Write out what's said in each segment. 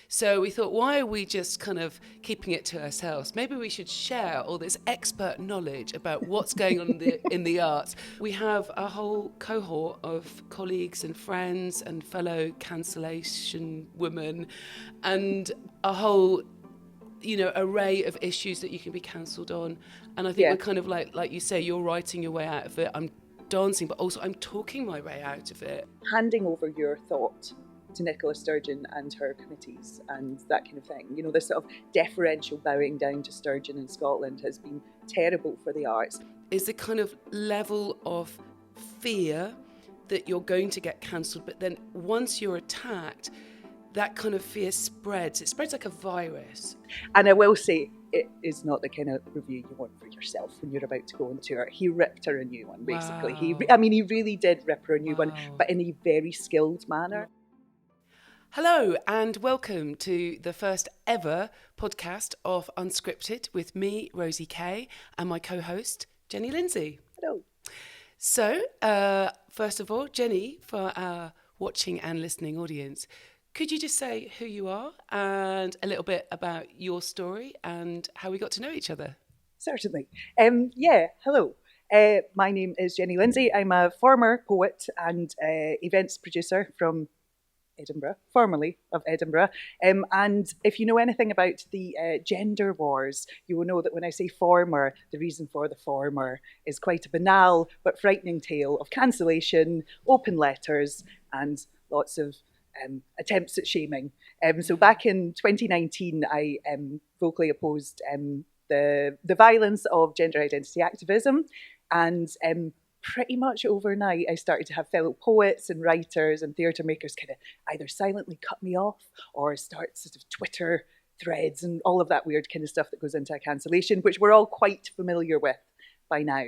So we thought, why are we just kind of keeping it to ourselves? Maybe we should share all this expert knowledge about what's going on in the arts. We have a whole cohort of colleagues and friends and fellow cancellation women and a whole array of issues that you can be cancelled on. And I think we're kind of like you say, you're writing your way out of it. I'm dancing, but also I'm talking my way out of it. Handing over your thought to Nicola Sturgeon and her committees and that kind of thing. This sort of deferential bowing down to Sturgeon in Scotland has been terrible for the arts. Is the kind of level of fear that you're going to get cancelled, but then once you're attacked, that kind of fear spreads. It spreads like a virus. And I will say, it is not the kind of review you want for yourself when you're about to go on tour. He ripped her a new one, basically. Wow. He really did rip her a new one, but in a very skilled manner. Hello and welcome to the first ever podcast of Unscripted with me, Rosie Kay, and my co-host, Jenny Lindsay. Hello. So, first of all, Jenny, for our watching and listening audience, could you just say who you are and a little bit about your story and how we got to know each other? Certainly. Hello. My name is Jenny Lindsay. I'm a former poet and events producer from Edinburgh, formerly of Edinburgh. And if you know anything about the gender wars, you will know that when I say former, the reason for the former is quite a banal but frightening tale of cancellation, open letters, and lots of attempts at shaming. So back in 2019, I vocally opposed the violence of gender identity activism, and pretty much overnight, I started to have fellow poets and writers and theatre makers kind of either silently cut me off or start sort of Twitter threads and all of that weird kind of stuff that goes into a cancellation, which we're all quite familiar with by now.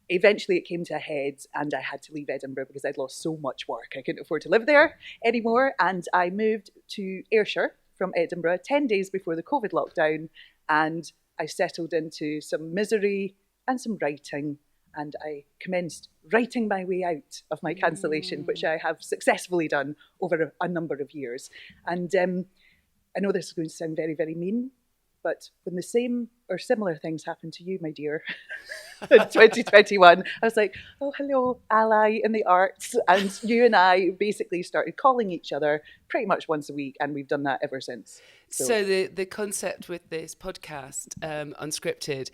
Eventually it came to a head and I had to leave Edinburgh because I'd lost so much work. I couldn't afford to live there anymore. And I moved to Ayrshire from Edinburgh 10 days before the COVID lockdown. And I settled into some misery and some writing. And I commenced writing my way out of my cancellation, which I have successfully done over a number of years. And I know this is going to sound very, very mean, but when the same or similar things happened to you, my dear, in 2021, I was like, oh, hello, ally in the arts. And you and I basically started calling each other pretty much once a week, and we've done that ever since. So the concept with this podcast, Unscripted,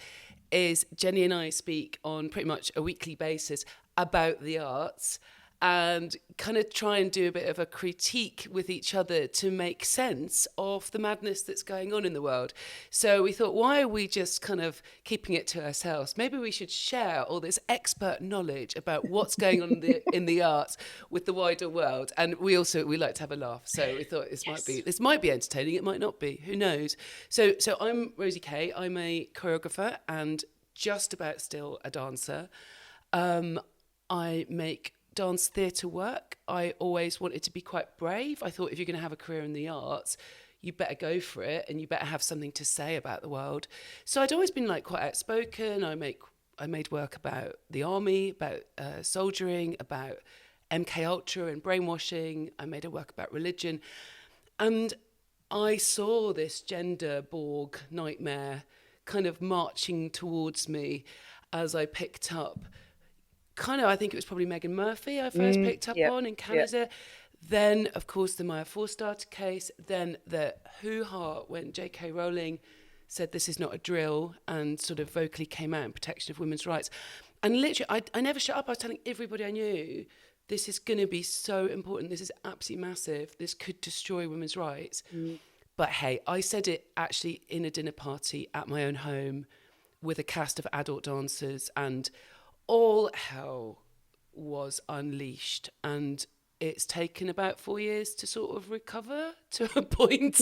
is Jenny and I speak on pretty much a weekly basis about the arts and kind of try and do a bit of a critique with each other to make sense of the madness that's going on in the world. So we thought, why are we just kind of keeping it to ourselves? Maybe we should share all this expert knowledge about what's going on in the arts with the wider world. And we like to have a laugh. So we thought this might be entertaining. It might not be. Who knows? So I'm Rosie Kay. I'm a choreographer and just about still a dancer. I make dance theatre work. I always wanted to be quite brave. I thought if you're going to have a career in the arts, you better go for it and you better have something to say about the world. So I'd always been quite outspoken. I made work about the army, about soldiering, about MK Ultra and brainwashing. I made a work about religion. And I saw this gender Borg nightmare kind of marching towards me as I picked up I think it was probably Meghan Murphy I first picked up on in Canada. Yep. Then, of course, the Maya Forstater case. Then the hoo-ha when J.K. Rowling said this is not a drill and sort of vocally came out in protection of women's rights. And literally, I never shut up. I was telling everybody I knew, this is going to be so important. This is absolutely massive. This could destroy women's rights. But hey, I said it actually in a dinner party at my own home with a cast of adult dancers, and all hell was unleashed, and it's taken about 4 years to sort of recover to a point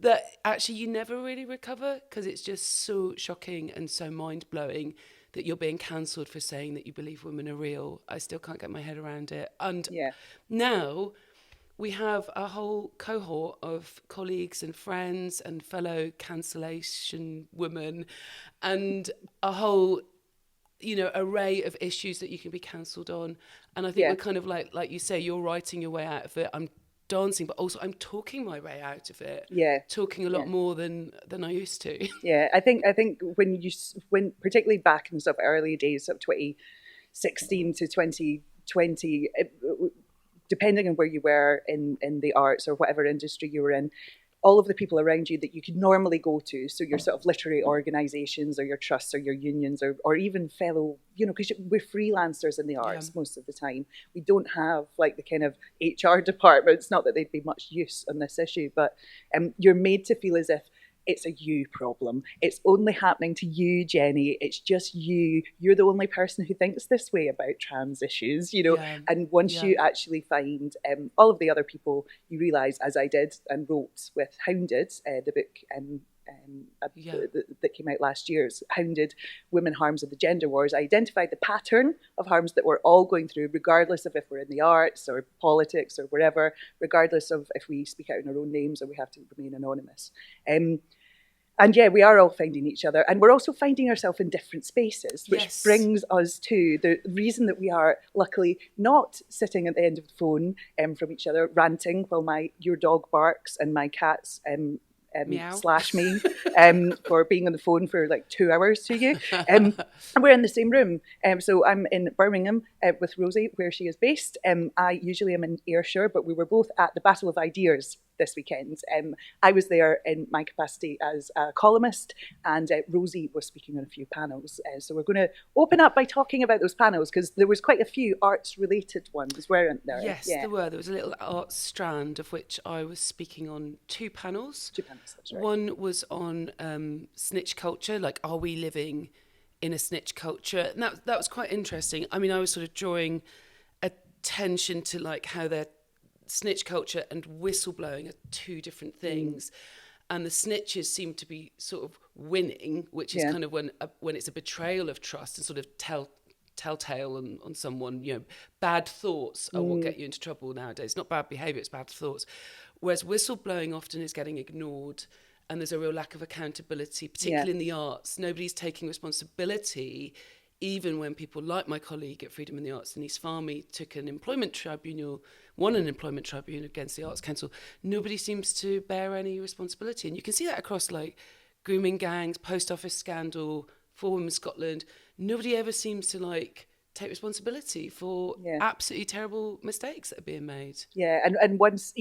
that actually you never really recover, because it's just so shocking and so mind-blowing that you're being cancelled for saying that you believe women are real. I still can't get my head around it. And now we have a whole cohort of colleagues and friends and fellow cancellation women and a whole array of issues that you can be cancelled on. And I think we're kind of like you say, you're writing your way out of it. I'm dancing, but also I'm talking my way out of it. Yeah. Talking a lot more than I used to. Yeah, I think when particularly back in the sort of early days of 2016 to 2020, depending on where you were in the arts or whatever industry you were in, all of the people around you that you could normally go to, so your sort of literary organisations or your trusts or your unions or even fellow, because we're freelancers in the arts most of the time. We don't have like the kind of HR departments, not that they'd be much use on this issue, but you're made to feel as if it's a you problem. It's only happening to you, Jenny. It's just you. You're the only person who thinks this way about trans issues, And once you actually find all of the other people, you realise, as I did and wrote with Hounded, the book that came out last year, Hounded, Women Harms of the Gender Wars. I identified the pattern of harms that we're all going through, regardless of if we're in the arts or politics or wherever, regardless of if we speak out in our own names or we have to remain anonymous. And we are all finding each other, and we're also finding ourselves in different spaces, which brings us to the reason that we are luckily not sitting at the end of the phone from each other, ranting while your dog barks and my cats slash me for being on the phone for like 2 hours to you. And we're in the same room. So I'm in Birmingham with Rosie, where she is based. I usually am in Ayrshire, but we were both at the Battle of Ideas this weekend. I was there in my capacity as a columnist, and Rosie was speaking on a few panels. So we're going to open up by talking about those panels, because there was quite a few arts-related ones, weren't there? Yes, there were. There was a little arts strand, of which I was speaking on 2 panels. 2 panels, that's right. One was on snitch culture, like, are we living in a snitch culture? And that was quite interesting. I mean, I was sort of drawing attention to like how they're snitch culture and whistleblowing are 2 different things, and the snitches seem to be sort of winning, which is kind of when it's a betrayal of trust and sort of telltale on someone. Bad thoughts are what get you into trouble nowadays. Not bad behaviour, it's bad thoughts. Whereas whistleblowing often is getting ignored, and there's a real lack of accountability, particularly in the arts. Nobody's taking responsibility. Even when people like my colleague at Freedom in the Arts, Denise Farmy, won an employment tribunal against the Arts Council, nobody seems to bear any responsibility. And you can see that across like grooming gangs, post office scandal, For Women Scotland. Nobody ever seems to like take responsibility for absolutely terrible mistakes that are being made. Yeah, and once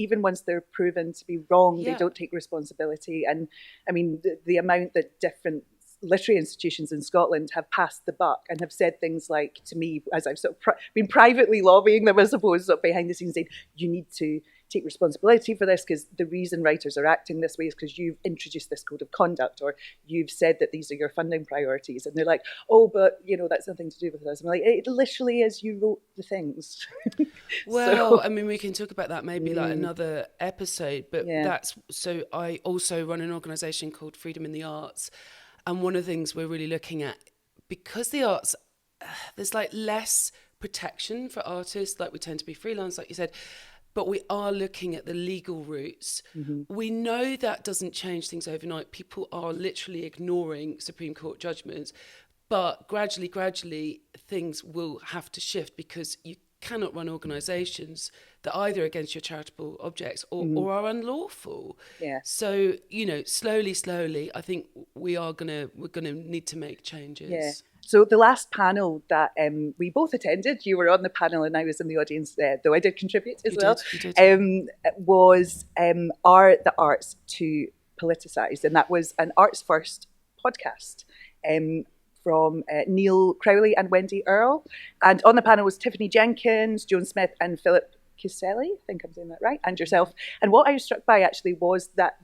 they're proven to be wrong, they don't take responsibility. And I mean, the amount that different literary institutions in Scotland have passed the buck and have said things like to me, as I've sort of been privately lobbying them, I suppose, sort of behind the scenes, saying, you need to take responsibility for this, because the reason writers are acting this way is because you've introduced this code of conduct, or you've said that these are your funding priorities. And they're like, oh, but that's nothing to do with us. I'm like, it literally is, you wrote the things. Well, I mean, we can talk about that maybe like another episode, but so I also run an organisation called Freedom in the Arts. And one of the things we're really looking at, because the arts, there's like less protection for artists, like we tend to be freelance, like you said, but we are looking at the legal routes. We know that doesn't change things overnight. People are literally ignoring Supreme Court judgments, but gradually things will have to shift, because you cannot run organisations that are either against your charitable objects or are unlawful. Yeah. So, slowly, I think we're gonna need to make changes. Yeah. So the last panel that we both attended, you were on the panel and I was in the audience, though I did contribute as well, was Are the Arts Too Politicised? And that was an Arts First podcast from Neil Crowley and Wendy Earle. And on the panel was Tiffany Jenkins, Joan Smith and Philip Kiselli, I think I'm saying that right, and yourself. And what I was struck by actually was that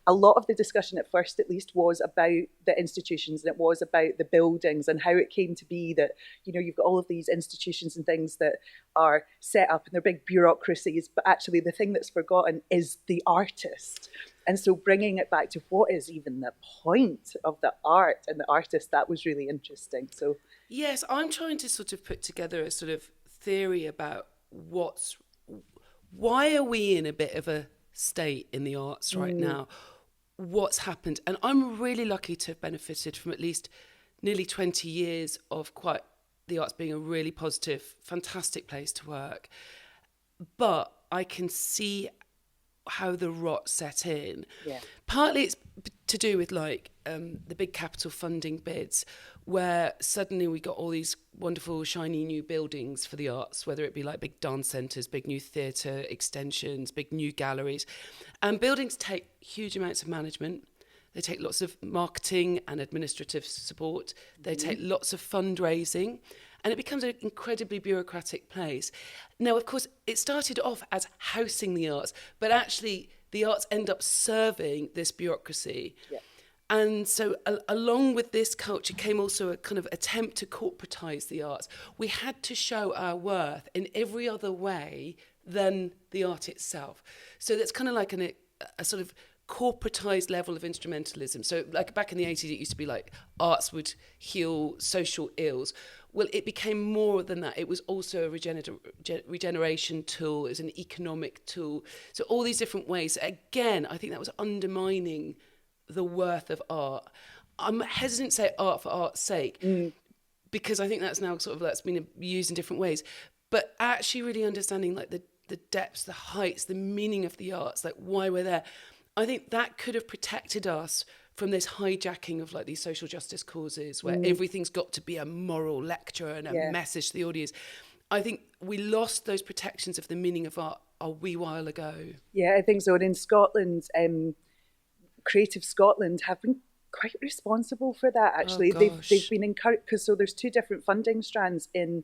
a lot of the discussion at first, at least, was about the institutions, and it was about the buildings and how it came to be that, you've got all of these institutions and things that are set up and they're big bureaucracies, but actually the thing that's forgotten is the artist. And so bringing it back to what is even the point of the art and the artist, that was really interesting. So yes, I'm trying to sort of put together a sort of theory about why are we in a bit of a state in the arts right now? What's happened? And I'm really lucky to have benefited from at least nearly 20 years of the arts being a really positive, fantastic place to work. But I can see how the rot set in. Yeah. Partly it's to do with like the big capital funding bids, where suddenly we got all these wonderful shiny new buildings for the arts, whether it be like big dance centres, big new theatre extensions, big new galleries. And buildings take huge amounts of management. They take lots of marketing and administrative support. They take lots of fundraising. And it becomes an incredibly bureaucratic place. Now, of course, it started off as housing the arts, but actually the arts end up serving this bureaucracy. Yeah. And so along with this culture came also a kind of attempt to corporatise the arts. We had to show our worth in every other way than the art itself. So that's kind of like a sort of corporatized level of instrumentalism. So like back in the 80s, it used to be like arts would heal social ills. Well, it became more than that. It was also a regeneration tool, it was an economic tool. So all these different ways. Again, I think that was undermining the worth of art. I'm hesitant to say art for art's sake, because I think that's now sort of, that's been used in different ways. But actually really understanding like the depths, the heights, the meaning of the arts, like why we're there. I think that could have protected us from this hijacking of like these social justice causes where everything's got to be a moral lecture and a message to the audience. I think we lost those protections of the meaning of art a wee while ago. Yeah, I think so. And in Scotland, Creative Scotland have been quite responsible for that, actually. They've been encouraged, because so there's two different funding strands in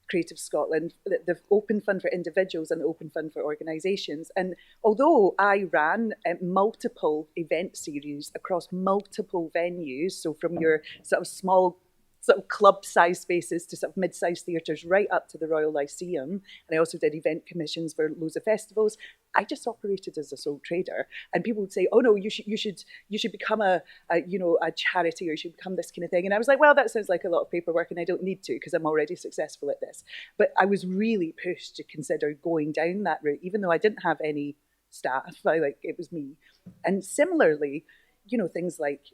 Creative Scotland, the Open Fund for individuals and the Open Fund for organisations. And although I ran multiple event series across multiple venues, so from your sort of small sort of club-sized spaces to sort of mid-sized theatres right up to the Royal Lyceum, and I also did event commissions for loads of festivals, I just operated as a sole trader. And people would say, oh no, you should become a charity, or you should become this kind of thing. And I was like, well, that sounds like a lot of paperwork and I don't need to, because I'm already successful at this. But I was really pushed to consider going down that route, even though I didn't have any staff. It was me. And similarly, things like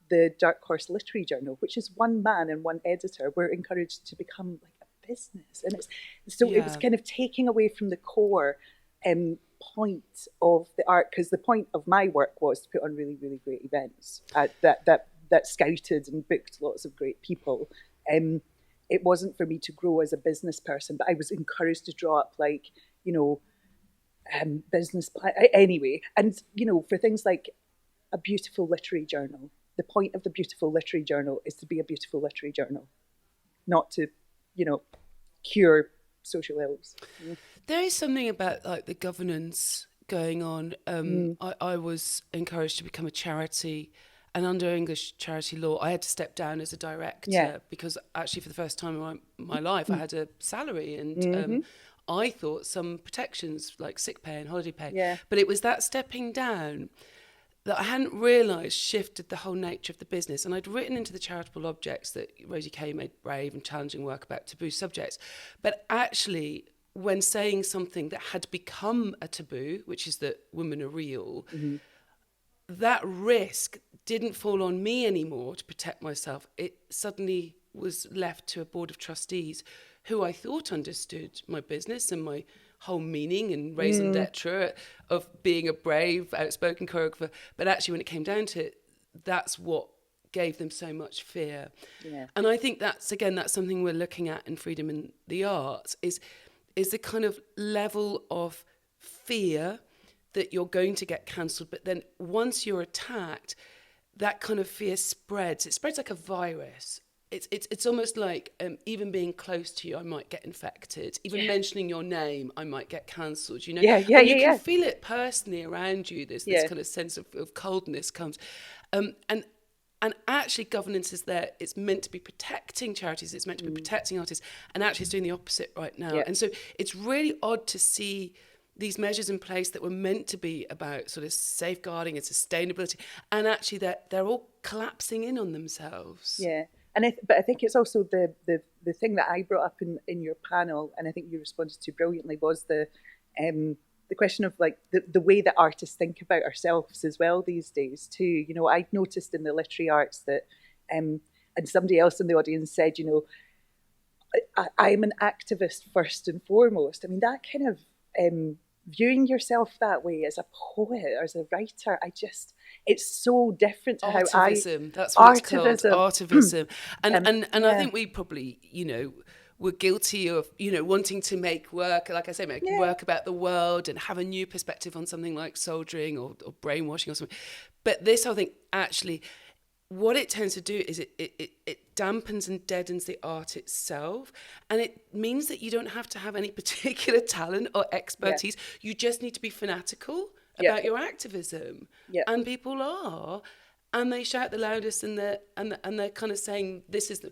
the Dark Horse Literary Journal, which is one man and one editor, were encouraged to become like a business. And it was kind of taking away from the core point of the art, because the point of my work was to put on really, really great events that scouted and booked lots of great people. It wasn't for me to grow as a business person, but I was encouraged to draw up business plan anyway. And for things like a beautiful literary journal, the point of the beautiful literary journal is to be a beautiful literary journal, not to cure social ills. There is something about like the governance going on. I was encouraged to become a charity, and under English charity law, I had to step down as a director because actually for the first time in my life, I had a salary, and I thought some protections like sick pay and holiday pay. Yeah. But it was that stepping down that I hadn't realised shifted the whole nature of the business. And I'd written into the charitable objects that Rosie Kay made brave and challenging work about taboo subjects. But actually, when saying something that had become a taboo, which is that women are real, that risk didn't fall on me anymore to protect myself. It suddenly was left to a board of trustees who I thought understood my business and my whole meaning and raison d'etre of being a brave, outspoken choreographer. But actually, when it came down to it, that's what gave them so much fear. Yeah. And I think that's something we're looking at in Freedom in the Arts, is the kind of level of fear that you're going to get cancelled. But then once you're attacked, that kind of fear spreads. It spreads like a virus. It's almost like even being close to you, I might get infected. Even mentioning your name, I might get cancelled. You can feel it personally around you. This kind of sense of coldness comes, and actually governance is there. It's meant to be protecting charities. It's meant to be protecting artists, and actually it's doing the opposite right now. Yeah. And so it's really odd to see these measures in place that were meant to be about sort of safeguarding and sustainability, and actually they're all collapsing in on themselves. Yeah. But I think it's also the thing that I brought up in your panel, and I think you responded to brilliantly, was the question of like the way that artists think about ourselves as well these days too. I noticed in the literary arts that, and somebody else in the audience said, I'm an activist first and foremost. I mean, that kind of viewing yourself that way as a poet or as a writer, it's so different to artivism. That's what it's called, artivism. And yeah. I think we probably, we're guilty of, wanting to make work, like I say, work about the world and have a new perspective on something like soldiering or brainwashing or something. But this, I think, actually, what it tends to do is it dampens and deadens the art itself. And it means that you don't have to have any particular talent or expertise. Yeah. You just need to be fanatical about your activism. Yeah. And people are. And they shout the loudest and they're kind of saying, this is...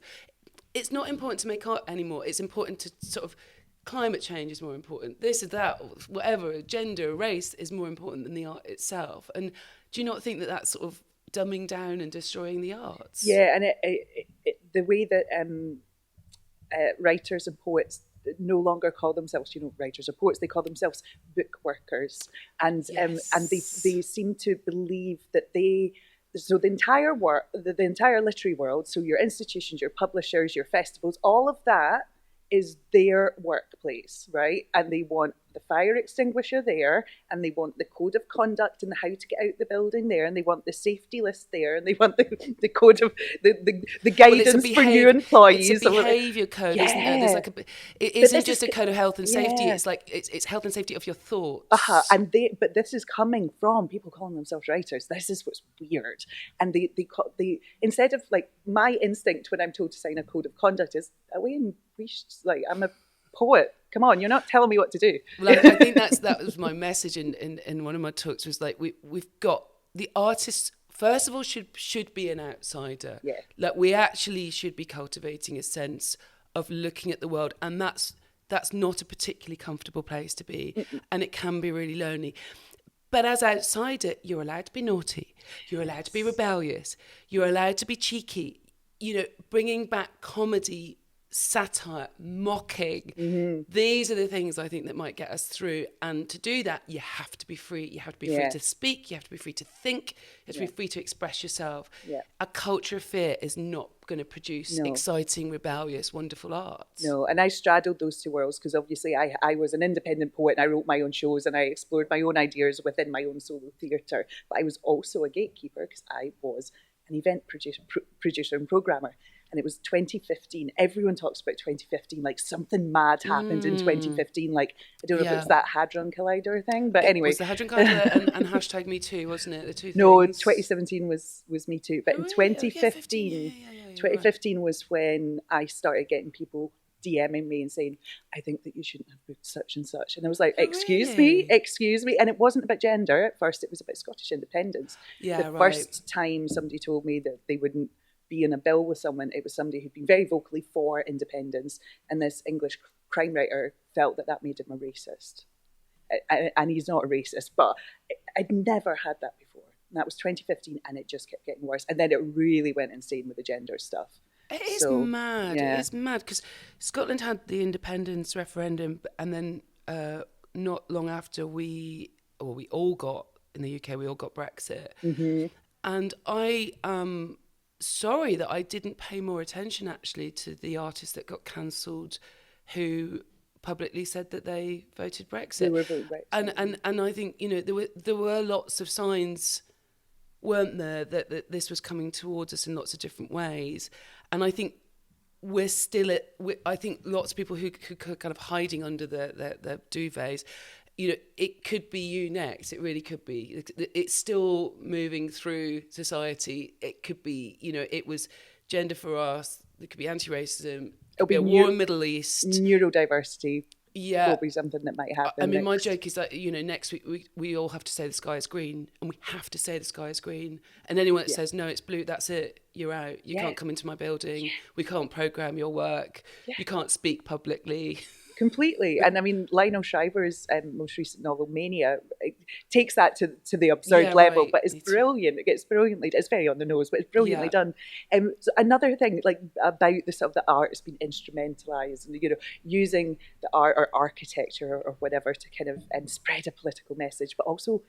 It's not important to make art anymore. It's important to sort of... Climate change is more important. This or that, or whatever, gender, race is more important than the art itself. And do you not think that that's sort of dumbing down and destroying the arts? Yeah, and the way that writers and poets no longer call themselves, writers or poets, they call themselves book workers, and they seem to believe that so the entire work, the entire literary world, so your institutions, your publishers, your festivals, all of that is their workplace, right? And they want the fire extinguisher there, and they want the code of conduct and how to get out the building there, and they want the safety list there, and they want the code of the guidance for new employees. It's a behaviour code, isn't there? There's like it isn't just a code of health and safety. It's like it's health and safety of your thoughts. But this is coming from people calling themselves writers. This is what's weird. And they instead of, like, my instinct when I'm told to sign a code of conduct is away and I'm a poet. Come on, you're not telling me what to do. Well, I think that was my message in one of my talks, was like we've got the artists, first of all, should be an outsider. Yeah. Like, we actually should be cultivating a sense of looking at the world, and that's not a particularly comfortable place to be. Mm-mm. And it can be really lonely. But as outsider, you're allowed to be naughty. You're allowed to be rebellious. You're allowed to be cheeky. Bringing back comedy, satire, mocking. Mm-hmm. These are the things I think that might get us through. And to do that, you have to be free. You have to be free to speak. You have to be free to think. You have to be free to express yourself. Yeah. A culture of fear is not going to produce exciting, rebellious, wonderful art. No, and I straddled those two worlds because obviously I was an independent poet and I wrote my own shows and I explored my own ideas within my own solo theatre. But I was also a gatekeeper because I was an event producer and programmer. And it was 2015. Everyone talks about 2015, like something mad happened in 2015. Like, I don't know if it was that Hadron Collider thing, but anyway. It was the Hadron Collider and hashtag Me Too, wasn't it? The two things. No, 2017 was Me Too. But in 2015, 2015 was when I started getting people DMing me and saying, I think that you shouldn't have booked such and such. And I was like, excuse me. And it wasn't about gender. At first, it was about Scottish independence. Yeah, the first time somebody told me that they wouldn't be in a bill with someone, it was somebody who'd been very vocally for independence, and this English crime writer felt that made him a racist. And he's not a racist, but I'd never had that before. And that was 2015, and it just kept getting worse. And then it really went insane with the gender stuff. It is mad. Yeah. It is mad because Scotland had the independence referendum, and then not long after we all got, in the UK, we all got Brexit. Mm-hmm. And I sorry that I didn't pay more attention actually to the artists that got cancelled who publicly said that they voted Brexit. They were voting Brexit. And I think, there were lots of signs, weren't there, that this was coming towards us in lots of different ways. And I think we're still I think lots of people who kind of hiding under their duvets, it could be you next. It really could be. It's still moving through society. It could be, it was Gender for Us. There could be anti-racism. It'll be a war in Middle East. Neurodiversity. Yeah, will be something that might happen. I mean, my joke is that, next week we all have to say the sky is green, and we have to say the sky is green. And anyone that says, no, it's blue, that's it. You're out. You can't come into my building. We can't program your work. You can't speak publicly. Completely. And I mean, Lionel Shriver's most recent novel, Mania, takes that to the absurd level, but it's brilliant. It's brilliantly, it's very on the nose, but it's brilliantly done. So another thing, like, about the stuff that art has been instrumentalized, and, using the art or architecture or whatever to kind of spread a political message, but also,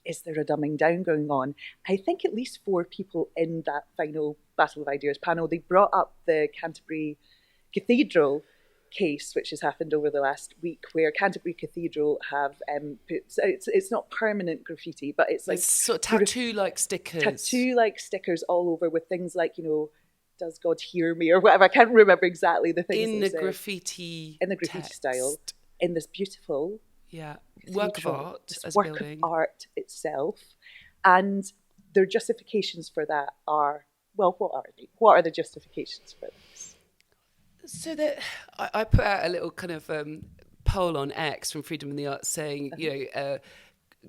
is there a dumbing down going on? I think at least 4 people in that final Battle of Ideas panel, they brought up the Canterbury Cathedral case which has happened over the last week where Canterbury Cathedral have put, so it's not permanent graffiti, but it's like It's sort of tattoo-like stickers. Tattoo-like stickers all over with things like, does God hear me or whatever. I can't remember exactly the things. In the graffiti style, in this beautiful work of art, as work building. of art itself. And their justifications for that are, well, what are they? What are the justifications for this? So that I put out a little kind of poll on X from Freedom in the Arts saying,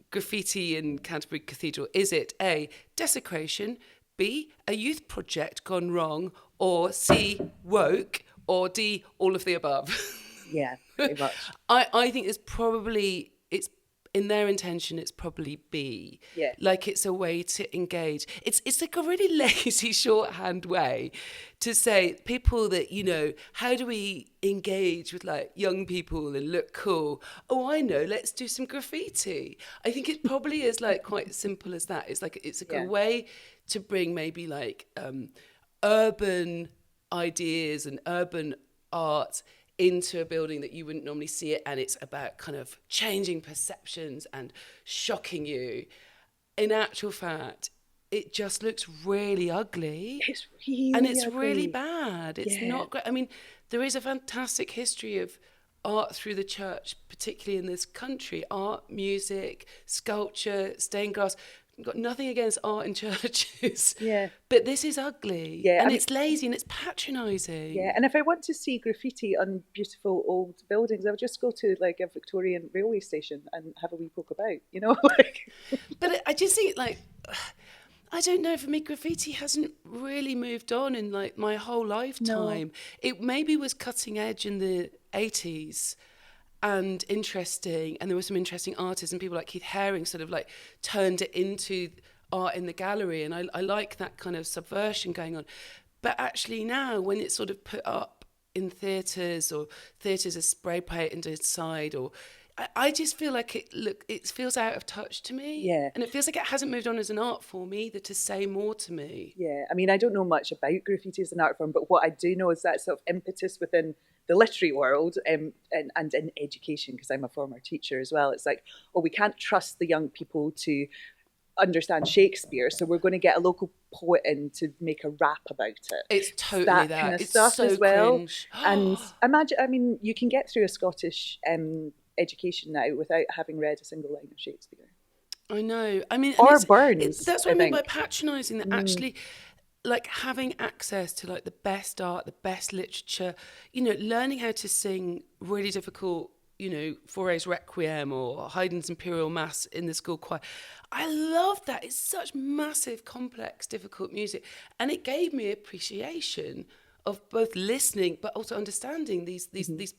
graffiti in Canterbury Cathedral, is it A, desecration, B, a youth project gone wrong, or C, woke, or D, all of the above? Yeah, pretty much. I think it's in their intention, it's probably B. Yeah. Like it's a way to engage. It's like a really lazy shorthand way to say people that, how do we engage with like young people and look cool? Oh, I know, let's do some graffiti. I think it probably is like quite simple as that. It's like a way to bring maybe like urban ideas and urban art into a building that you wouldn't normally see it, and it's about kind of changing perceptions and shocking you. In actual fact, it just looks really ugly. It's really and it's ugly. Really bad. It's not great. I mean, there is a fantastic history of art through the church, particularly in this country. Art, music, sculpture, stained glass. I've got nothing against art in churches. Yeah. But this is ugly. Yeah, and it's lazy and it's patronising. Yeah, and if I want to see graffiti on beautiful old buildings, I would just go to like a Victorian railway station and have a wee poke about, But I just think I don't know, for me, graffiti hasn't really moved on in like my whole lifetime. No. It maybe was cutting edge in the 80s. And interesting, and there were some interesting artists and people like Keith Haring sort of like turned it into art in the gallery, and I like that kind of subversion going on. But actually now, when it's sort of put up in theatres, or theatres are spray painted inside, or I just feel like it feels out of touch to me. Yeah. And it feels like it hasn't moved on as an art form either to say more to me. Yeah, I mean, I don't know much about graffiti as an art form, but what I do know is that sort of impetus within the literary world and in education, because I'm a former teacher as well. It's like, we can't trust the young people to understand Shakespeare, so we're going to get a local poet in to make a rap about it. It's totally that. Kind of it's stuff so as well. Cringe. And imagine, I mean, you can get through a Scottish education now without having read a single line of Shakespeare. I know. I mean, or Burns. That's what I mean by patronising. That actually, like having access to like the best art, the best literature, learning how to sing really difficult, Fauré's Requiem or Haydn's Imperial Mass in the school choir. I love that. It's such massive, complex, difficult music. And it gave me appreciation of both listening but also understanding these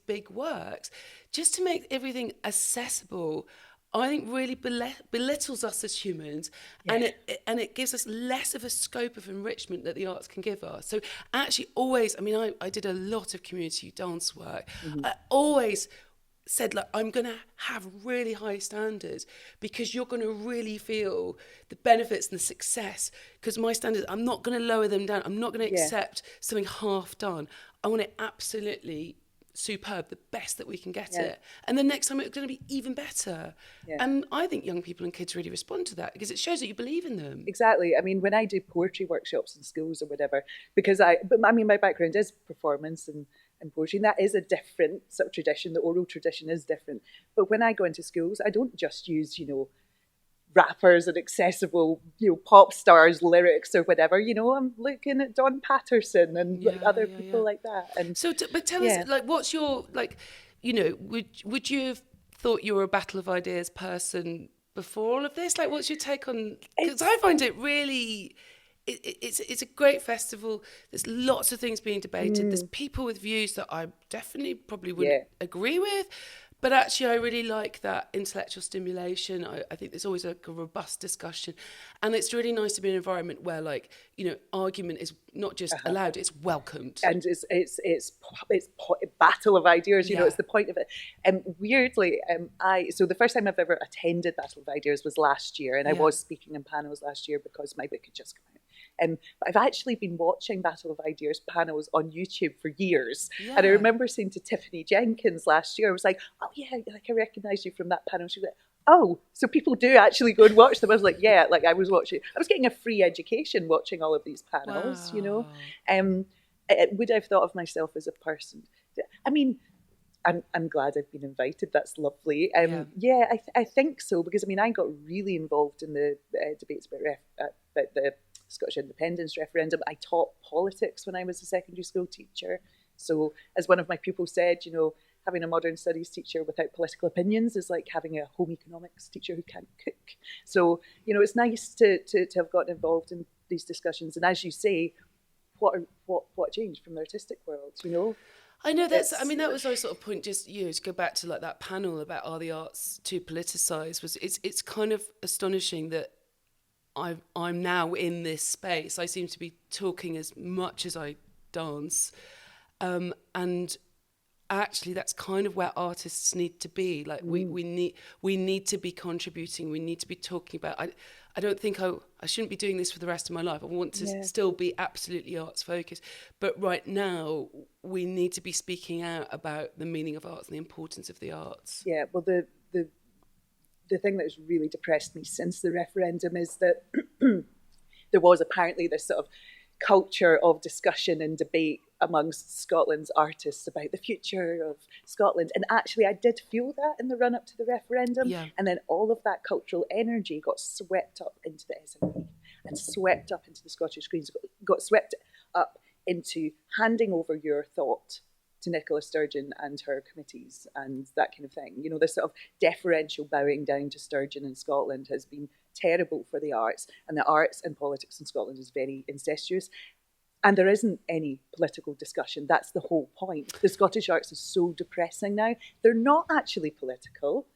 big works, just to make everything accessible. I think really belittles us as humans, and it gives us less of a scope of enrichment that the arts can give us. So actually always, I mean, I did a lot of community dance work. I always said, like, I'm going to have really high standards because you're going to really feel the benefits and the success, because my standards, I'm not going to lower them down. I'm not going to accept something half done. I want it absolutely superb, the best that we can get it, and the next time it's going to be even better. And I think young people and kids really respond to that because it shows that you believe in them. Exactly. I mean, when I do poetry workshops in schools or whatever, because my background is performance and poetry, and that is a different sort of tradition. The oral tradition is different, but when I go into schools, I don't just use rappers and accessible, pop stars lyrics or whatever. I'm looking at Don Patterson and other people like that. And so, but tell us, like, what's your would you have thought you were a battle of ideas person before all of this? Like, what's your take on? Because I find it really. It's a great festival. There's lots of things being debated. There's people with views that I definitely probably wouldn't agree with. But actually, I really like that intellectual stimulation. I think there's always a robust discussion. And it's really nice to be in an environment where, like, argument is not just allowed, it's welcomed. And it's battle of ideas, it's the point of it. And weirdly, so the first time I've ever attended Battle of Ideas was last year, and I was speaking in panels last year because my book had just come out. But I've actually been watching Battle of Ideas panels on YouTube for years. Yeah. And I remember saying to Tiffany Jenkins last year, I was like, oh yeah, like I recognise you from that panel. She was like, oh, so people do actually go and watch them. I was like, yeah, like I was getting a free education watching all of these panels, Wow. Would I have thought of myself as a person? I mean, I'm glad I've been invited. That's lovely. I think so, because I mean, I got really involved in the debates about the Scottish independence referendum. I taught politics when I was a secondary school teacher. So, as one of my pupils said, having a modern studies teacher without political opinions is like having a home economics teacher who can't cook. So, it's nice to have gotten involved in these discussions. And as you say, what changed from the artistic world, I know that was my sort of point, just, to go back to like that panel about are the arts too politicised, it's kind of astonishing that I'm now in this space. I seem to be talking as much as I dance. And actually that's kind of where artists need to be. Like we need to be contributing. We need to be talking about. I don't think I shouldn't be doing this for the rest of my life. I want to still be absolutely arts focused. But right now we need to be speaking out about the meaning of arts and the importance of the arts. Yeah. Well, the thing that has really depressed me since the referendum is that there was apparently this sort of culture of discussion and debate amongst Scotland's artists about the future of Scotland. And actually, I did feel that in the run-up to the referendum. Yeah. And then all of that cultural energy got swept up into the SNP and swept up into the Scottish Greens, got swept up into handing over your thought to Nicola Sturgeon and her committees and that kind of thing. This sort of deferential bowing down to Sturgeon in Scotland has been terrible for the arts, and the arts and politics in Scotland is very incestuous. And there isn't any political discussion. That's the whole point. The Scottish arts is so depressing now. They're not actually political.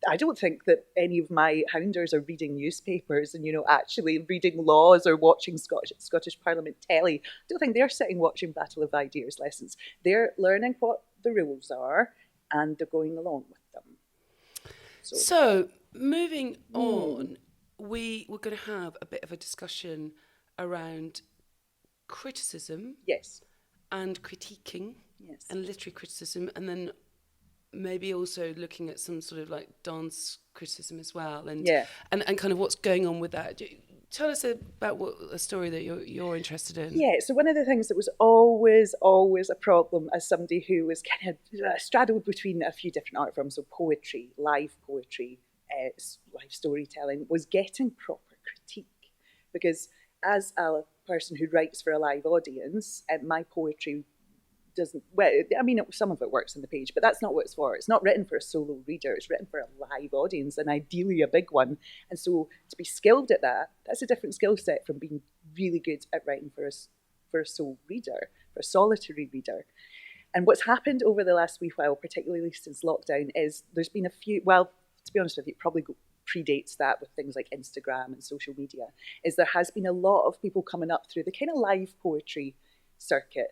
I don't think that any of my hounders are reading newspapers and, actually reading laws or watching Scottish Parliament telly. I don't think they're sitting watching Battle of Ideas lessons. They're learning what the rules are and they're going along with them. So moving on, we were going to have a bit of a discussion around criticism. Yes. And critiquing. Yes. And literary criticism, and then maybe also looking at some sort of like dance criticism as well, and kind of what's going on with that. Tell us about a story that you're interested in. Yeah, so one of the things that was always a problem as somebody who was kind of straddled between a few different art forms, so poetry, live storytelling, was getting proper critique. Because as a person who writes for a live audience, my poetry doesn't, some of it works on the page, but that's not what it's for. It's not written for a solo reader. It's written for a live audience, and ideally a big one. And so to be skilled at that's a different skill set from being really good at writing for a sole reader, for a solitary reader. And what's happened over the last wee while, particularly since lockdown, is there's been a few, well, to be honest with you, it probably predates that with things like Instagram and social media, is there has been a lot of people coming up through the kind of live poetry circuit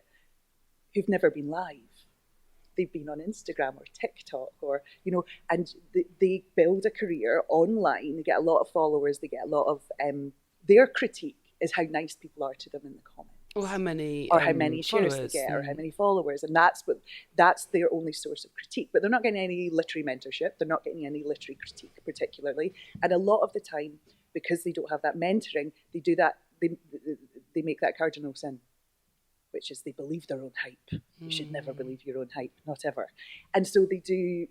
who've never been live. They've been on Instagram or TikTok or, and they build a career online. They get a lot of followers. They get a lot of, their critique is how nice people are to them in the comments. Or how many shares they get, or how many followers. And that's their only source of critique. But they're not getting any literary mentorship. They're not getting any literary critique particularly. And a lot of the time, because they don't have that mentoring, they do that, they make that cardinal sin, which is they believe their own hype. You should never believe your own hype, not ever. And so they do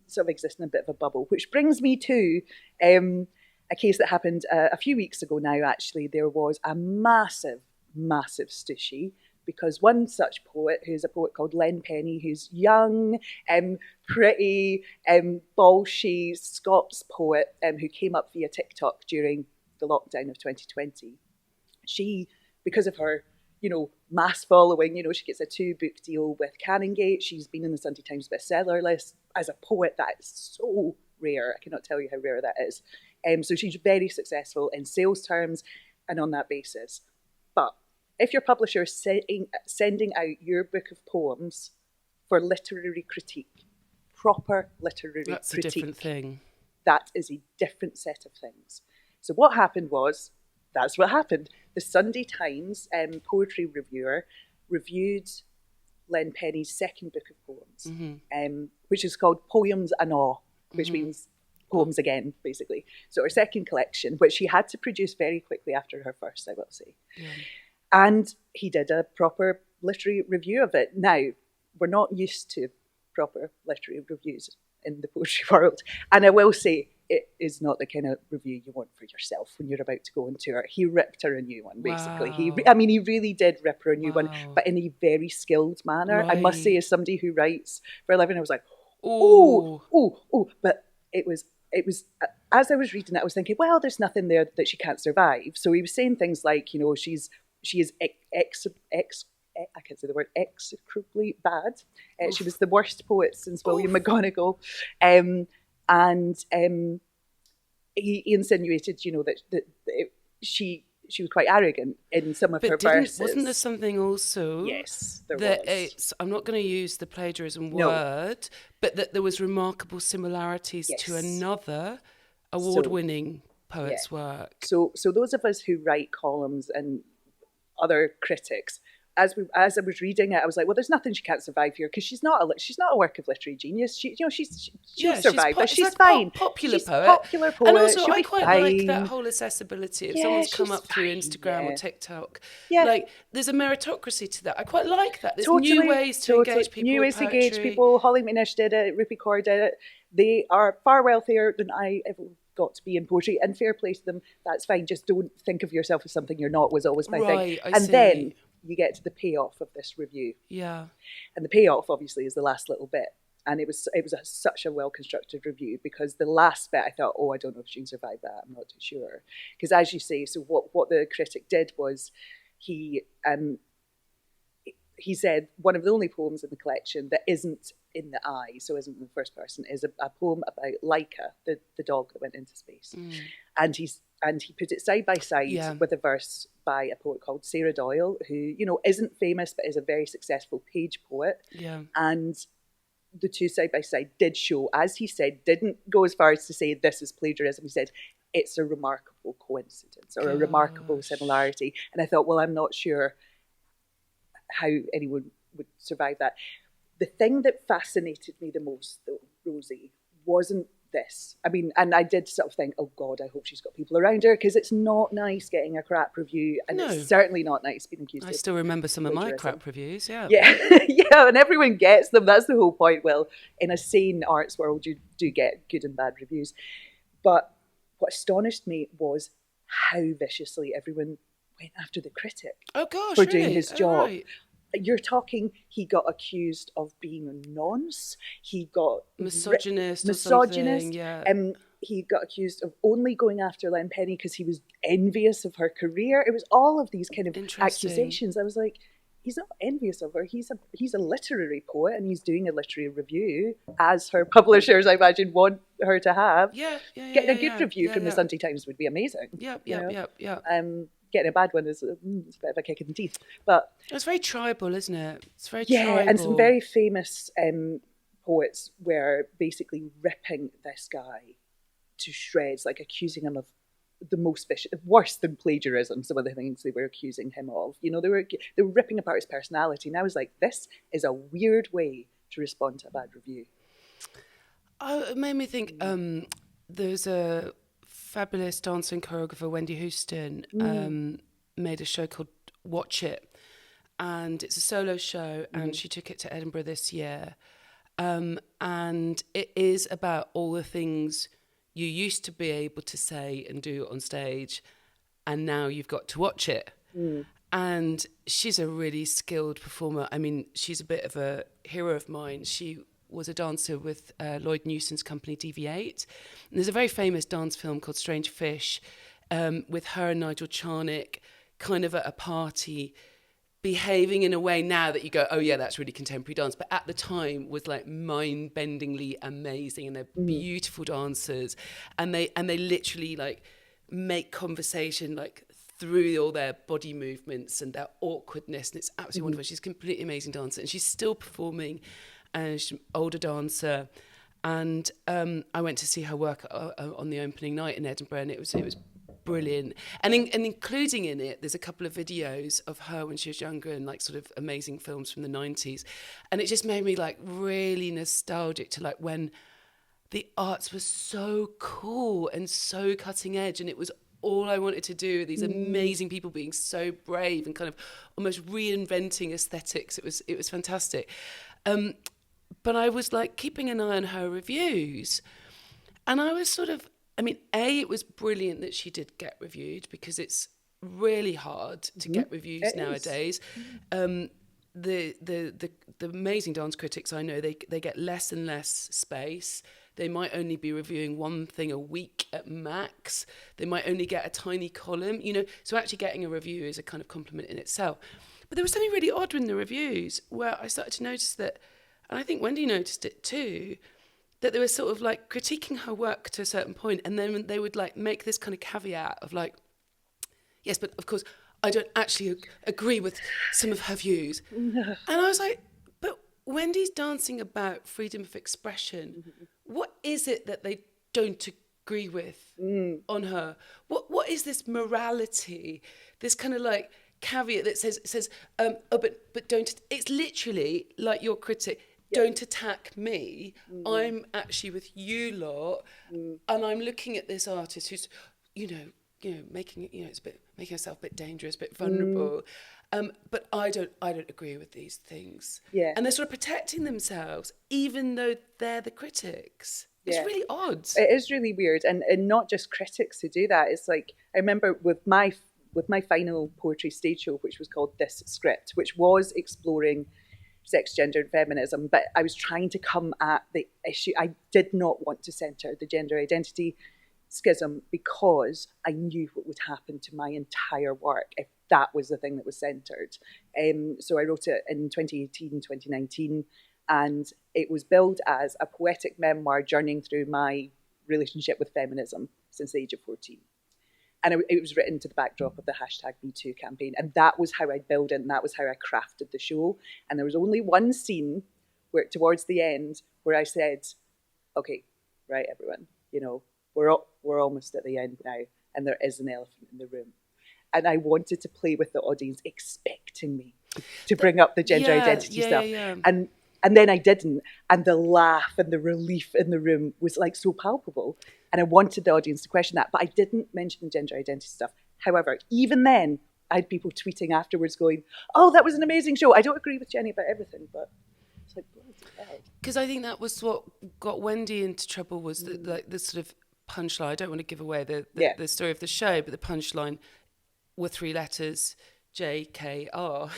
sort of exist in a bit of a bubble, which brings me to a case that happened a few weeks ago now, actually. There was a massive stushy because one such poet, who's a poet called Len Penny, who's young, pretty, bolshy Scots poet who came up via TikTok during the lockdown of 2020. She, because of her mass following, she gets a 2-book deal with Canongate. She's been in the Sunday Times bestseller list. As a poet, that is so rare. I cannot tell you how rare that is. So she's very successful in sales terms and on that basis. But if your publisher is sending out your book of poems for literary critique, proper literary critique, that's a different thing. That is a different set of things. So what happened was, that's what happened. the Sunday Times poetry reviewer reviewed Len Penny's second book of poems, which is called Poems and Awe, which means poems again, basically. So her second collection, which she had to produce very quickly after her first, I will say. Yeah. And he did a proper literary review of it. Now, we're not used to proper literary reviews in the poetry world. And I will say, it is not the kind of review you want for yourself when you're about to go on tour. He ripped her a new one, basically. Wow. He really did rip her a new one, but in a very skilled manner. Right. I must say, as somebody who writes for a living, I was like, oh. But it was, as I was reading it, I was thinking, well, there's nothing there that she can't survive. So he was saying things like, you know, she is I can't say the word, execrably bad. She was the worst poet since William McGonagall. He insinuated, you know, that she was quite arrogant in some of her verses. Wasn't there something also? Yes, there was. I'm not going to use the plagiarism word, but that there was remarkable similarities to another award-winning poet's work. So those of us who write columns and other critics, as I was reading it, I was like, well, there's nothing she can't survive here, because she's not a work of literary genius. She'll survive, but she's fine. Popular poet. Popular poet. And also, I quite like that whole accessibility. If someone's come up through Instagram or TikTok, like there's a meritocracy to that. I quite like that. There's new ways to engage people. New ways to engage people. Holly McNish did it. Rupi Kaur did it. They are far wealthier than I ever got to be in poetry, and fair play to them. That's fine. Just don't think of yourself as something you're not, was always my thing. Then you get to the payoff of this review. Yeah. And the payoff, obviously, is the last little bit. And it was such a well-constructed review, because the last bit, I thought, I don't know if she can survive that. I'm not too sure. Because as you say, so what the critic did was he said one of the only poems in the collection that isn't in the I, so isn't in the first person, is a poem about Laika, the dog that went into space. And he put it side by side with a verse by a poet called Sarah Doyle, who, you know, isn't famous but is a very successful page poet. Yeah. And the two side by side did show, as he said, didn't go as far as to say this is plagiarism. He said it's a remarkable coincidence or a remarkable similarity. And I thought, well, I'm not sure how anyone would survive that. The thing that fascinated me the most, though, Rosie, wasn't this. I mean, and I did sort of think, oh God, I hope she's got people around her, because it's not nice getting a crap review, and it's certainly not nice being accused of plagiarism. I still remember some of my crap reviews, Yeah, and everyone gets them. That's the whole point. Well, in a sane arts world, you do get good and bad reviews. But what astonished me was how viciously everyone went after the critic for doing his job. Right. You're talking, he got accused of being a nonce. He got misogynist. Yeah. He got accused of only going after Len Penny because he was envious of her career. It was all of these kind of accusations. I was like, he's not envious of her. He's a literary poet, and he's doing a literary review, as her publishers, I imagine, want her to have. Getting a good review from the Sunday Times would be amazing. Getting a bad one is a bit of a kick in the teeth. But it's very tribal, isn't it? It's very tribal. And some very famous poets were basically ripping this guy to shreds, like accusing him of the most vicious, worse than plagiarism, some of the things they were accusing him of. You know, they were ripping apart his personality. And I was like, this is a weird way to respond to a bad review. Oh, it made me think, there's a fabulous dancer and choreographer, Wendy Houston, made a show called Watch It, and it's a solo show, and she took it to Edinburgh this year, and it is about all the things you used to be able to say and do on stage, and now you've got to watch it. And she's a really skilled performer. I mean, she's a bit of a hero of mine. She was a dancer with Lloyd Newson's company DV8. And there's a very famous dance film called Strange Fish, with her and Nigel Charnick kind of at a party, behaving in a way now that you go, oh yeah, that's really contemporary dance. But at the time was like mind-bendingly amazing, and they're beautiful dancers. And they literally like make conversation like through all their body movements and their awkwardness. And it's absolutely wonderful. She's a completely amazing dancer, and she's still performing. And she's an older dancer, and I went to see her work on the opening night in Edinburgh, and it was brilliant. And including in it, there's a couple of videos of her when she was younger and like sort of amazing films from the 90s. And it just made me like really nostalgic to like when the arts was so cool and so cutting edge, and it was all I wanted to do. These amazing people being so brave and kind of almost reinventing aesthetics. It was fantastic. But I was like keeping an eye on her reviews, and I was sort of, I mean, it was brilliant that she did get reviewed, because it's really hard to get reviews nowadays. The amazing dance critics I know, they get less and less space. They might only be reviewing one thing a week at max. They might only get a tiny column, you know. So actually getting a review is a kind of compliment in itself. But there was something really odd in the reviews where I started to notice that, and I think Wendy noticed it too, that they were sort of like critiquing her work to a certain point, and then they would like make this kind of caveat of like, yes, but of course I don't actually agree with some of her views. And I was like, but Wendy's dancing about freedom of expression. What is it that they don't agree with on her? What is this morality? This kind of like caveat that says, oh, but don't. It's literally like your critic. Don't attack me. I'm actually with you lot, and I'm looking at this artist who's, you know, making it, you know, it's a bit making herself a bit dangerous, a bit vulnerable. But I don't agree with these things. Yeah. And they're sort of protecting themselves, even though they're the critics. It's really odd. It is really weird, and not just critics who do that. It's like, I remember with my final poetry stage show, which was called This Script, which was exploring sex, gender and feminism, but I was trying to come at the issue. I did not want to centre the gender identity schism, because I knew what would happen to my entire work if that was the thing that was centred. So I wrote it in 2018, 2019, and it was billed as a poetic memoir journeying through my relationship with feminism since the age of 14. And it was written to the backdrop of the #MeToo campaign. And that was how I built it, and that was how I crafted the show. And there was only one scene where, towards the end, where I said, okay, right, everyone, you know, we're almost at the end now, and there is an elephant in the room. And I wanted to play with the audience, expecting me to bring up the gender identity stuff. Yeah. And then I didn't. And the laugh and the relief in the room was like so palpable. And I wanted the audience to question that, but I didn't mention the gender identity stuff. However, even then, I had people tweeting afterwards going, oh, that was an amazing show. I don't agree with Jenny about everything, but it's like, because I think that was what got Wendy into trouble, was the sort of punchline. I don't want to give away the story of the show, but the punchline were 3 letters, JKR.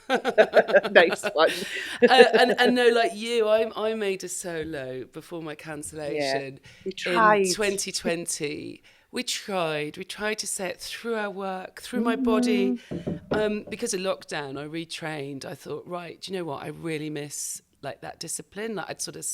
Nice one. and no, like you, I made a solo before my cancellation we tried. in 2020. We tried to say it through our work, through my body. Because of lockdown, I retrained. I thought, right, do you know what? I really miss like that discipline. Like I'd sort of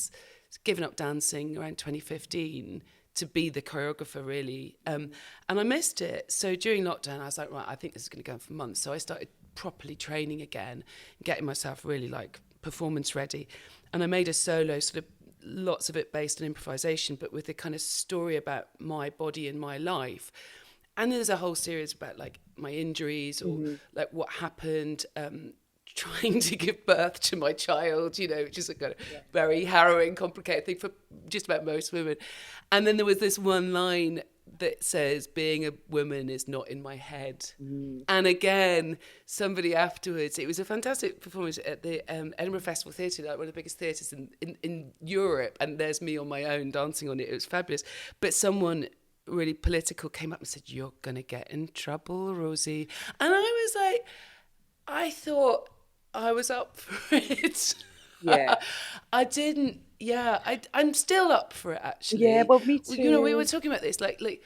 given up dancing around 2015 to be the choreographer, really. And I missed it. So during lockdown, I was like, right, I think this is going to go on for months. So I started properly training again, getting myself really like performance ready. And I made a solo, sort of lots of it based on improvisation, but with a kind of story about my body and my life. And there's a whole series about like my injuries or like what happened, trying to give birth to my child, you know, which is a kind of very harrowing, complicated thing for just about most women. And then there was this one line that says, being a woman is not in my head. And again, somebody afterwards, it was a fantastic performance at the Edinburgh Festival Theatre, like one of the biggest theatres in Europe, and there's me on my own dancing on it. It was fabulous. But someone really political came up and said, you're going to get in trouble, Rosie. And I was like, I thought I was up for it. Yeah. I didn't. Yeah, I'm still up for it, actually. Yeah, well, me too. You know, we were talking about this, like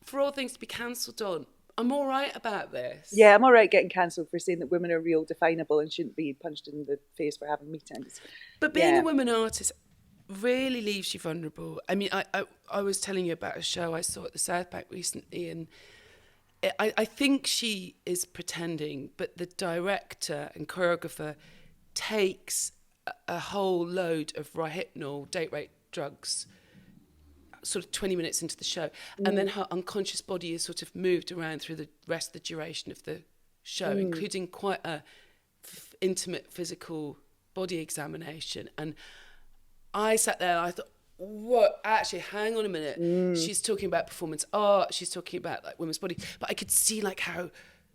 for all things to be cancelled on, I'm all right about this. Yeah, I'm all right getting cancelled for saying that women are real, definable, and shouldn't be punched in the face for having meetings. But being a woman artist really leaves you vulnerable. I mean, I was telling you about a show I saw at the South Bank recently, and I think she is pretending, but the director and choreographer takes a whole load of Rohypnol date rape drugs sort of 20 minutes into the show, and then her unconscious body is sort of moved around through the rest of the duration of the show, including quite a intimate physical body examination. And I sat there and I thought, what? Actually, hang on a minute. She's talking about performance art. She's talking about like women's body, but I could see like how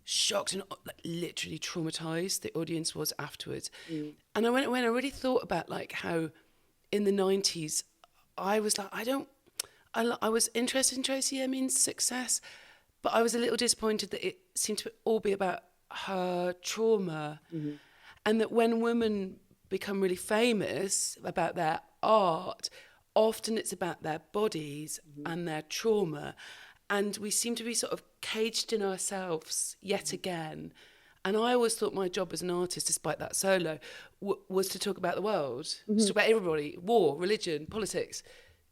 shocked and like literally traumatized the audience was afterwards. And when I really thought about like how in the 90s, I was like, I was interested in Tracy Emin's success, but I was a little disappointed that it seemed to all be about her trauma. And that when women become really famous about their art, often it's about their bodies and their trauma. And we seem to be sort of caged in ourselves yet again. And I always thought my job as an artist, despite that solo, was to talk about the world, to talk about everybody, war, religion, politics,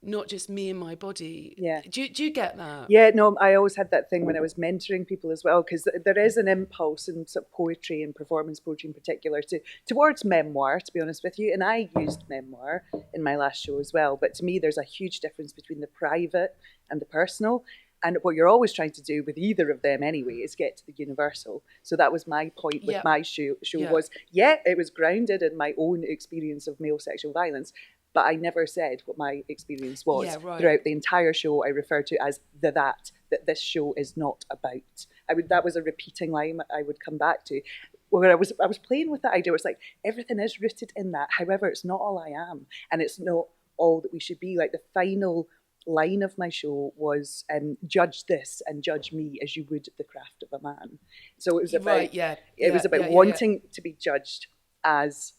not just me and my body. Yeah. Do you get that? Yeah, no, I always had that thing when I was mentoring people as well, because there is an impulse in sort of poetry and performance poetry in particular towards memoir, to be honest with you. And I used memoir in my last show as well. But to me, there's a huge difference between the private and the personal. And what you're always trying to do with either of them anyway is get to the universal. So that was my point with my show was, it was grounded in my own experience of male sexual violence, but I never said what my experience was. Throughout the entire show, I referred to as that this show is not about. That was a repeating line I would come back to. Where I was playing with that idea. It's like, everything is rooted in that. However, it's not all I am. And it's not all that we should be. Like the final line of my show was judge this and judge me as you would the craft of a man. So it was about wanting to be judged as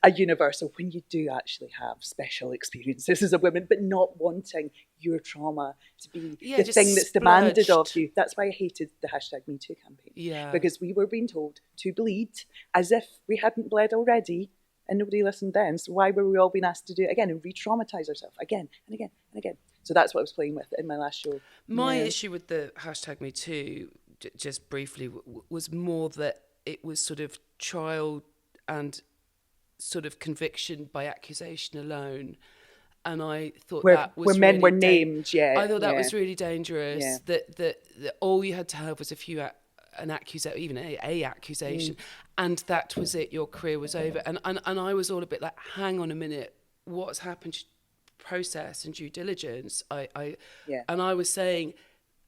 a universal when you do actually have special experiences as a woman, but not wanting your trauma to be the thing that's demanded of you. That's why I hated the #MeToo campaign. Yeah. Because we were being told to bleed as if we hadn't bled already. And nobody listened then. So why were we all being asked to do it again and re-traumatize ourselves again and again and again? So that's what I was playing with in my last show. My issue with the #MeToo, just briefly, was more that it was sort of trial and sort of conviction by accusation alone. And I thought that was where men were named. I thought that was really dangerous. Yeah. That all you had to have was an accusation, even a accusation, and that was it. Your career was over. And I was all a bit like, hang on a minute, what's happened? Process and due diligence. And I was saying,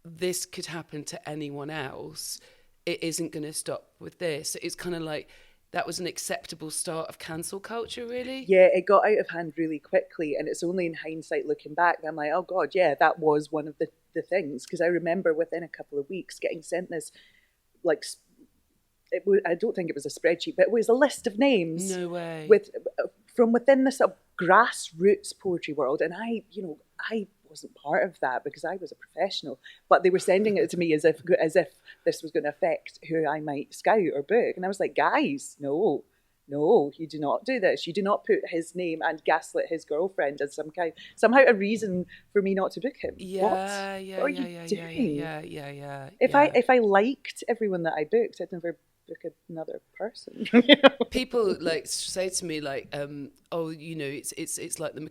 this could happen to anyone else. It isn't going to stop with this. It's kind of like that was an acceptable start of cancel culture, really. Yeah, it got out of hand really quickly, and it's only in hindsight looking back that I'm like, oh God, yeah, that was one of the things. Because I remember within a couple of weeks getting sent this, like, I don't think it was a spreadsheet, but it was a list of names. No way. From within the sort of grassroots poetry world, and I wasn't part of that because I was a professional, but they were sending it to me as if this was going to affect who I might scout or book, and I was like, guys, no, you do not do this. You do not put his name and gaslit his girlfriend as somehow a reason for me not to book him. What are you doing? If I liked everyone that I booked, I'd never book another person. People like say to me like, oh, it's like the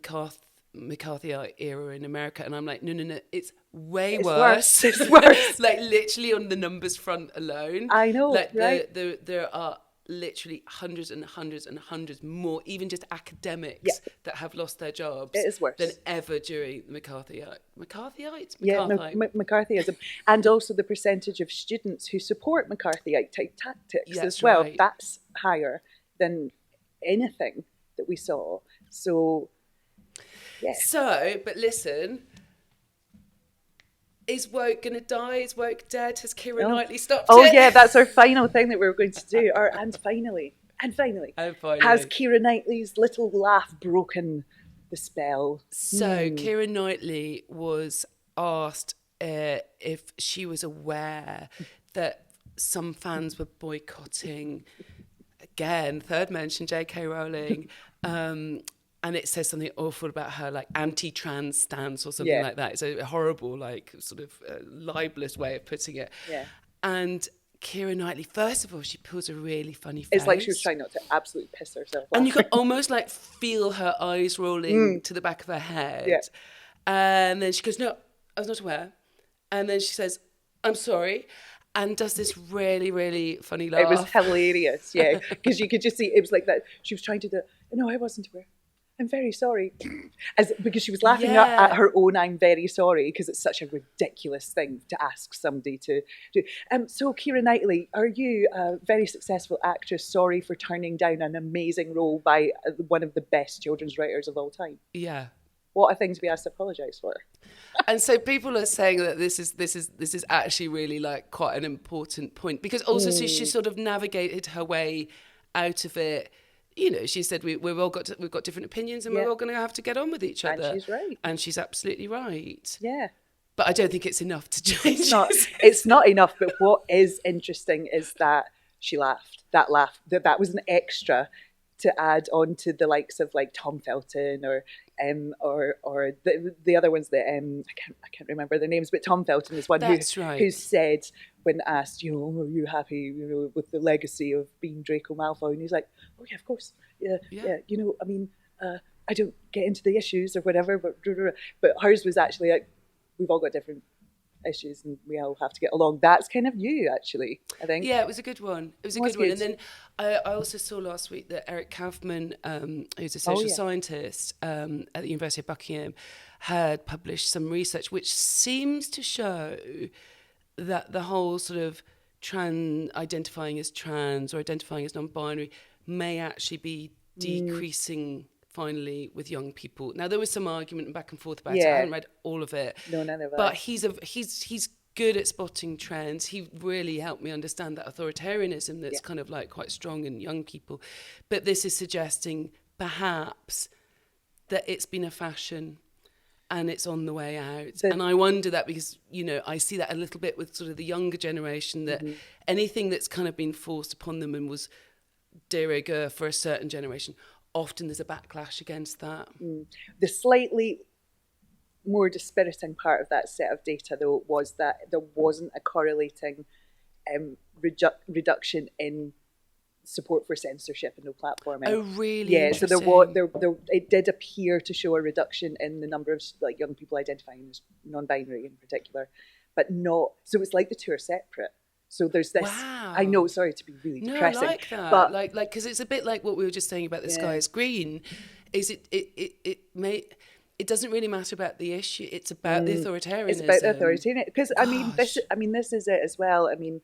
McCarthyite era in America, and I'm like, no, it's way worse. It's worse. Like literally on the numbers front alone. I know, like right? There are literally hundreds and hundreds and hundreds more, even just academics that have lost their jobs. It is worse than ever during the McCarthyism. McCarthyism, and also the percentage of students who support McCarthyite type tactics as well. Right. That's higher than anything that we saw. So, yeah. So, but listen. Is woke going to die? Is woke dead? Has Keira Knightley stopped it? Oh, yeah, that's our final thing that we were going to do. And finally, has Keira Knightley's little laugh broken the spell? So, Keira Knightley was asked if she was aware that some fans were boycotting, again, third mention, J.K. Rowling, and it says something awful about her, like anti-trans stance or something like that. It's a horrible, like, sort of libelous way of putting it. Yeah. And Keira Knightley, first of all, she pulls a really funny face. It's like she was trying not to absolutely piss herself off. And you could almost like feel her eyes rolling to the back of her head. Yeah. And then she goes, no, I was not aware. And then she says, I'm sorry. And does this really, really funny laugh. It was hilarious, yeah. Because you could just see, it was like that. She was trying to do, no, I wasn't aware. I'm very sorry. Because she was laughing at her own I'm very sorry, because it's such a ridiculous thing to ask somebody to do. So Keira Knightley, are you a very successful actress sorry for turning down an amazing role by one of the best children's writers of all time? Yeah. What are things to be asked to apologise for? And so people are saying that this is actually really like quite an important point, because also so she sort of navigated her way out of it. You know, she said we've got different opinions, and we're all going to have to get on with each other. And she's right. And she's absolutely right. Yeah. But I don't think it's enough to change. It's not enough. But what is interesting is that she laughed. That was an extra to add on to the likes of like Tom Felton or the other ones that I can't remember their names, but Tom Felton is one who said, when asked, are you happy, with the legacy of being Draco Malfoy? And he's like, oh yeah, of course, yeah. I don't get into the issues or whatever, but hers was actually like, we've all got different issues and we all have to get along. That's kind of you, actually, I think. Yeah, it was a good one. It was a good one. And then I also saw last week that Eric Kaufman, who's a social scientist at the University of Buckingham, had published some research which seems to show that the whole sort of identifying as trans or identifying as non-binary may actually be decreasing finally with young people. Now there was some argument back and forth about it. I haven't read all of it. No, none of it. But he's good at spotting trends. He really helped me understand that authoritarianism that's kind of like quite strong in young people. But this is suggesting perhaps that it's been a fashion and it's on the way out. And I wonder that because, I see that a little bit with sort of the younger generation, that anything that's kind of been forced upon them and was de rigueur for a certain generation, often there's a backlash against that. The slightly more dispiriting part of that set of data, though, was that there wasn't a correlating reduction in support for censorship and no platforming. Oh, really? Yeah, so it did appear to show a reduction in the number of like young people identifying as non-binary in particular, but not. So it's like the two are separate. So there's this. Wow. I know. Sorry to be really depressing. I like that. But like because it's a bit like what we were just saying about the sky is green. Is it doesn't really matter about the issue. It's about the authoritarianism. It's about the authoritarianism. Because this is it as well. I mean,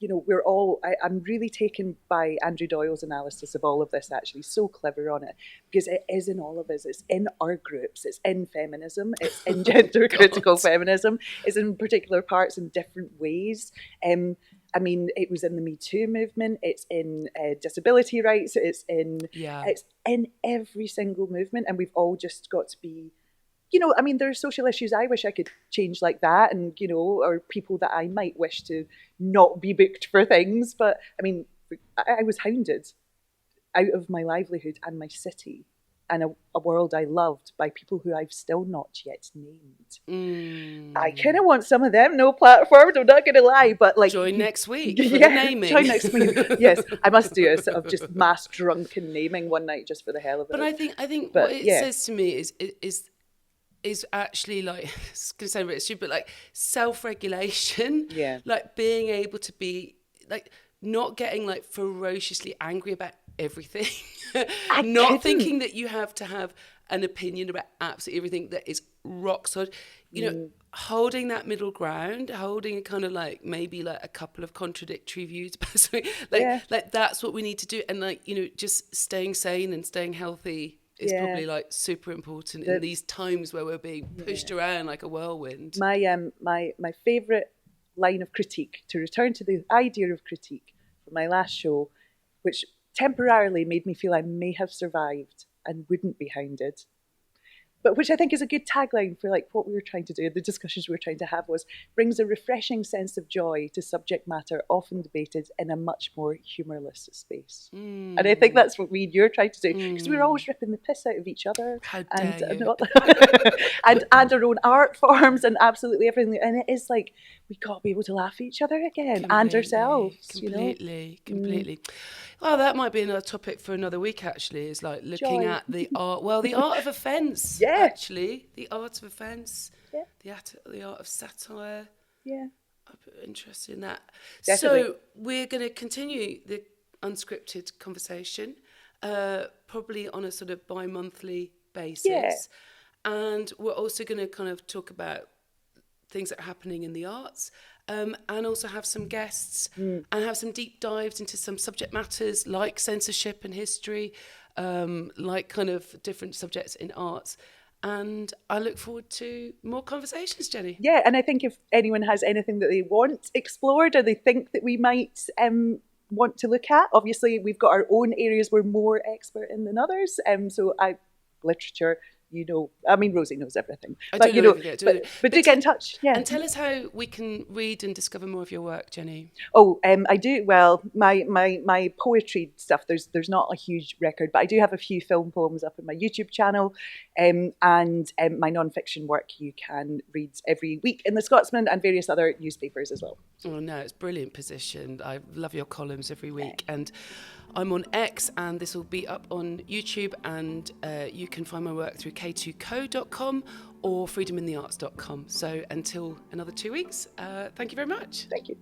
we're all. I'm really taken by Andrew Doyle's analysis of all of this. Actually, so clever on it, because it is in all of us. It's in our groups. It's in feminism. It's in gender critical feminism. It's in particular parts in different ways. It was in the Me Too movement. It's in disability rights. It's in every single movement, and we've all just got to be. There are social issues I wish I could change like that, and or people that I might wish to not be booked for things. But I was hounded out of my livelihood and my city and a world I loved by people who I've still not yet named. I kind of want some of them. No platform. I'm not going to lie, but join next week. For the naming. Join next week. Yes, I must do a sort of just mass drunken naming one night just for the hell of it. But I think what it says to me is actually like, it's going to sound a bit stupid, but like self-regulation, like being able to be like not getting like ferociously angry about everything, not thinking that you have to have an opinion about absolutely everything that is rock solid, holding that middle ground, holding a kind of like maybe like a couple of contradictory views about something, like that's what we need to do, and just staying sane and staying healthy is probably like super important in these times where we're being pushed around like a whirlwind. My favourite line of critique, to return to the idea of critique from my last show, which temporarily made me feel I may have survived and wouldn't be hounded, but which I think is a good tagline for like what we were trying to do, the discussions we were trying to have, was brings a refreshing sense of joy to subject matter often debated in a much more humourless space. And I think that's what you're trying to do, because we're always ripping the piss out of each other. How dare you. and our own art forms and absolutely everything. And it is like, we got to be able to laugh at each other again and ourselves. Completely. Well, that might be another topic for another week, actually, is like looking at the art. Well, the art of offence. actually, the art of offence, Yeah. the art of satire. Yeah. I'm interested in that. Definitely. So we're going to continue the unscripted conversation, probably on a sort of bi-monthly basis. Yeah. And we're also going to kind of talk about things that are happening in the arts, and also have some guests and have some deep dives into some subject matters like censorship and history, like kind of different subjects in arts. And I look forward to more conversations, Jenny. Yeah, and I think if anyone has anything that they want explored or they think that we might want to look at, obviously we've got our own areas we're more expert in than others. Literature, Rosie knows everything. But do get in touch. Yeah. And tell us how we can read and discover more of your work, Jenny. I do. Well, my poetry stuff, there's not a huge record, but I do have a few film poems up on my YouTube channel, and my non-fiction work you can read every week in The Scotsman and various other newspapers as well. Oh no, it's brilliant positioned. I love your columns every week, and I'm on X, and this will be up on YouTube, and you can find my work through k2co.com or freedominthearts.com. So until another 2 weeks, thank you very much. Thank you.